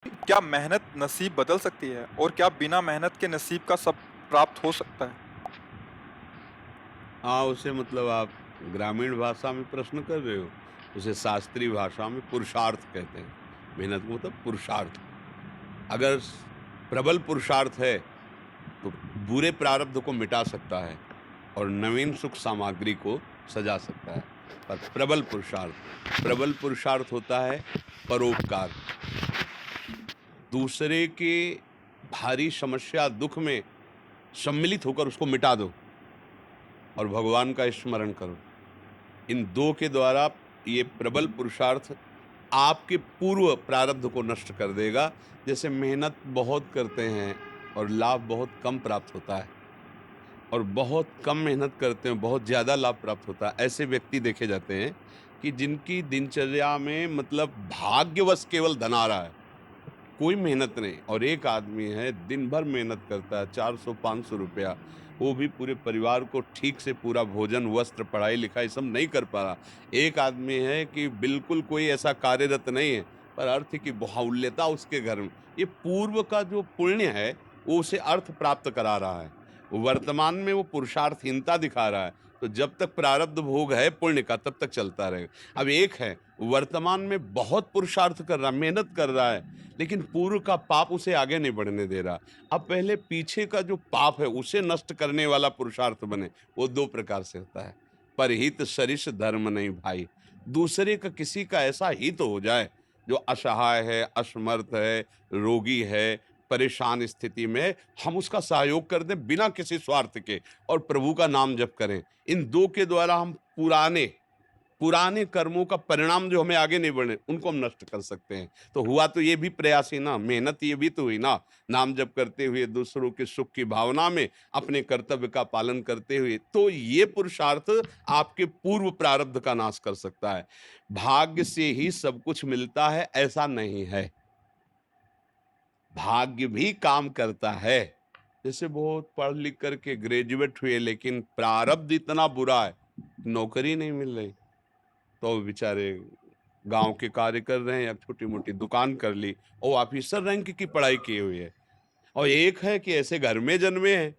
क्या मेहनत नसीब बदल सकती है और क्या बिना मेहनत के नसीब का सब प्राप्त हो सकता है? हाँ, उसे मतलब आप ग्रामीण भाषा में प्रश्न कर रहे हो, उसे शास्त्रीय भाषा में पुरुषार्थ कहते हैं। मेहनत का मतलब पुरुषार्थ। अगर प्रबल पुरुषार्थ है, तो बुरे प्रारब्ध को मिटा सकता है और नवीन सुख सामग्री को सजा सकता है। पर प्रबल पुरुषार्थ होता है परोपकार। दूसरे के भारी समस्या, दुःख में सम्मिलित होकर उसको मिटा दो और भगवान का स्मरण करो। इन 2 के द्वारा ये प्रबल पुरुषार्थ आपके पूर्व प्रारब्ध को नष्ट कर देगा। जैसे मेहनत बहुत करते हैं और लाभ बहुत कम प्राप्त होता है और बहुत कम मेहनत करते हैं, बहुत ज़्यादा लाभ प्राप्त होता है। ऐसे व्यक्ति देखे जाते हैं कि जिनकी दिनचर्या में मतलब भाग्यवश केवल धन आ रहा है, कोई मेहनत नहीं। और एक आदमी है दिन भर मेहनत करता है, 400-500 रुपया, वो भी पूरे परिवार को ठीक से पूरा भोजन, वस्त्र, पढ़ाई-लिखाई सब नहीं कर पा रहा। एक आदमी है कि बिल्कुल कोई ऐसा कार्यरत नहीं है, पर अर्थ की बाहुल्यता उसके घर में। ये पूर्व का जो पुण्य है, वो उसे अर्थ प्राप्त करा रहा है। वर्तमान में वो पुरुषार्थहीनता दिखा रहा है, तो जब तक प्रारब्ध भोग है पुण्य का, तब तक चलता रहेगा। अब एक है, वर्तमान में बहुत पुरुषार्थ कर रहा है, मेहनत कर रहा है, लेकिन पूर्व का पाप उसे आगे नहीं बढ़ने दे रहा। अब पहले पीछे का जो पाप है उसे नष्ट करने वाला पुरुषार्थ बने। वो 2 प्रकार से होता है। परहित सरिस धर्म नहीं भाई। दूसरे का, किसी का ऐसा हित हो जाए जो असहाय है, असमर्थ है, रोगी है, परेशान स्थिति में है, हम उसका सहयोग कर दें बिना किसी स्वार्थ के और प्रभु का नाम जप करें। इन 2 के द्वारा हम पुराने पुराने कर्मों का परिणाम जो हमें आगे नहीं बढ़ने, उनको हम नष्ट कर सकते हैं। तो हुआ तो ये भी प्रयास ही ना, मेहनत ये भी तो हुई ना। नाम जप करते हुए, दूसरों के सुख की भावना में, अपने कर्तव्य का पालन करते हुए, तो ये पुरुषार्थ आपके पूर्व प्रारब्ध का नाश कर सकता है। भाग्य से ही सब कुछ मिलता है, ऐसा नहीं है। भाग्य भी काम करता है। जैसे बहुत पढ़ लिख करके ग्रेजुएट हुए, लेकिन प्रारब्ध इतना बुरा है, नौकरी नहीं मिल रही। तो बेचारे गांव के कार्य कर रहे हैं या छोटी-मोटी दुकान कर ली और ऑफिसर रैंक की पढ़ाई किए हुए है। और एक है कि ऐसे घर में जन्मे हैं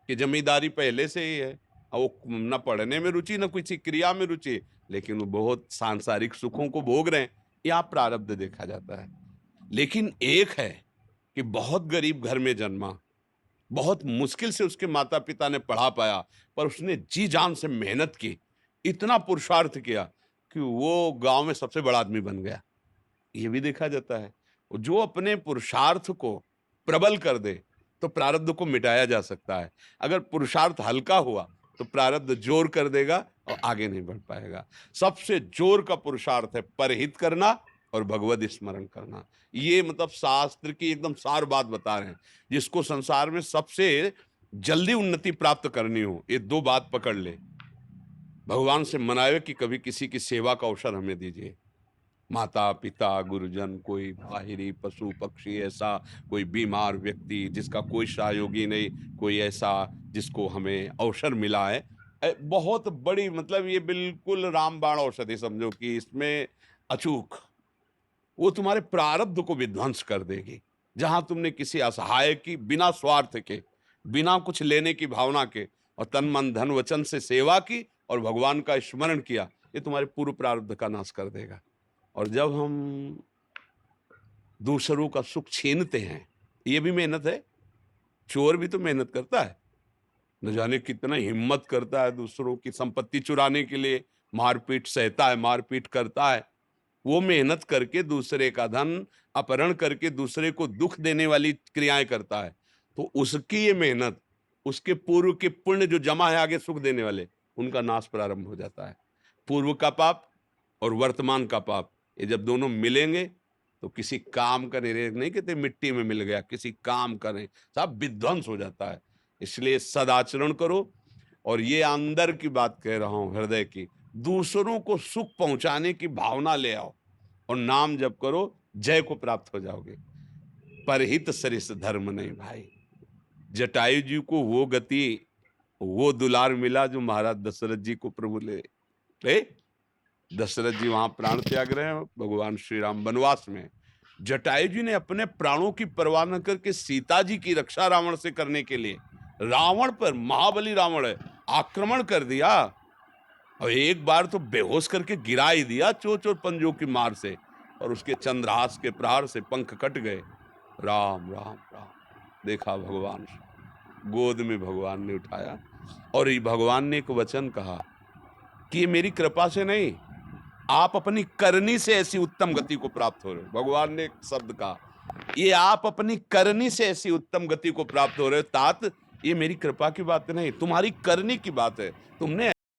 कि जमींदारी पहले से ही है और वो ना पढ़ने में रुचि ना किसी क्रिया में रुचि, लेकिन वो बहुत सांसारिक सुखों को भोग रहे हैं। यहाँ प्रारब्ध देखा जाता है। लेकिन एक है कि बहुत गरीब घर में जन्मा, बहुत मुश्किल से उसके माता-पिता ने पढ़ा पाया, पर उसने जी जान से मेहनत की, इतना पुरुषार्थ किया कि वो गाँव में सबसे बड़ा आदमी बन गया। ये भी देखा जाता है। जो अपने पुरुषार्थ को प्रबल कर दे, तो प्रारब्ध को मिटाया जा सकता है। अगर पुरुषार्थ हल्का हुआ, तो प्रारब्ध जोर कर देगा और आगे नहीं बढ़ पाएगा। सबसे जोर का पुरुषार्थ है परहित करना और भगवत स्मरण करना। ये मतलब शास्त्र की एकदम सार बात बता रहे हैं। जिसको संसार में सबसे जल्दी उन्नति प्राप्त करनी हो, ये 2 बात पकड़ ले। भगवान से मनावे कि कभी किसी की सेवा का अवसर हमें दीजिए। माता-पिता, गुरुजन, कोई बाहरी पशु-पक्षी, ऐसा कोई बीमार व्यक्ति जिसका कोई सहयोगी नहीं, कोई ऐसा जिसको हमें अवसर मिला है। बहुत बड़ी मतलब ये बिल्कुल रामबाण औषधि समझो कि इसमें अचूक वो तुम्हारे प्रारब्ध को विध्वंस कर देगी। जहाँ तुमने किसी असहाय की बिना स्वार्थ के, बिना कुछ लेने की भावना के और तन, मन, धन, वचन से सेवा की और भगवान का स्मरण किया, ये तुम्हारे पूर्व प्रारब्ध का नाश कर देगा। और जब हम दूसरों का सुख छीनते हैं, ये भी मेहनत है। चोर भी तो मेहनत करता है। न जाने कितना हिम्मत करता है दूसरों की संपत्ति चुराने के लिए, मारपीट सहता है, मारपीट करता है। वो मेहनत करके दूसरे का धन अपहरण करके दूसरे को दुःख देने वाली क्रियाएँ करता है। तो उसकी ये मेहनत, उसके पूर्व के पुण्य जो जमा है आगे सुख देने वाले, उनका नाश प्रारंभ हो जाता है। पूर्व का पाप और वर्तमान का पाप, ये जब दोनों मिलेंगे, तो किसी काम का नहीं कहते मिट्टी में मिल गया, किसी काम का नहीं, सब विध्वंस हो जाता है। इसलिए सदाचरण करो और ये अंदर की बात कह रहा हूँ हृदय की, दूसरों को सुख पहुँचाने की भावना ले आओ और नाम जप करो, जय को प्राप्त हो जाओगे। परहित सरिस धर्म नहीं भाई। जटायु जी को वो गति, वो दुलार मिला जो महाराज दशरथ जी को प्रभु ले। दशरथ जी वहां प्राण त्याग रहे हैं, भगवान श्री राम वनवास में। जटायु जी ने अपने प्राणों की परवाह न करके सीता जी की रक्षा रावण से करने के लिए रावण पर, महाबली रावण है, आक्रमण कर दिया और एक बार तो बेहोश करके गिरा ही दिया चोंच और पंजों की मार से, और उसके चंद्रहास के प्रहार से पंख कट गए। राम राम राम। देखा भगवान, गोद में भगवान ने उठाया और ये भगवान ने एक वचन कहा कि ये मेरी कृपा से नहीं, आप अपनी करनी से ऐसी उत्तम गति को प्राप्त हो रहे हो। भगवान ने एक शब्द कहा, ये आप अपनी करनी से ऐसी उत्तम गति को प्राप्त हो रहे हो। तात, ये मेरी कृपा की बात नहीं, तुम्हारी करनी की बात है। तुमने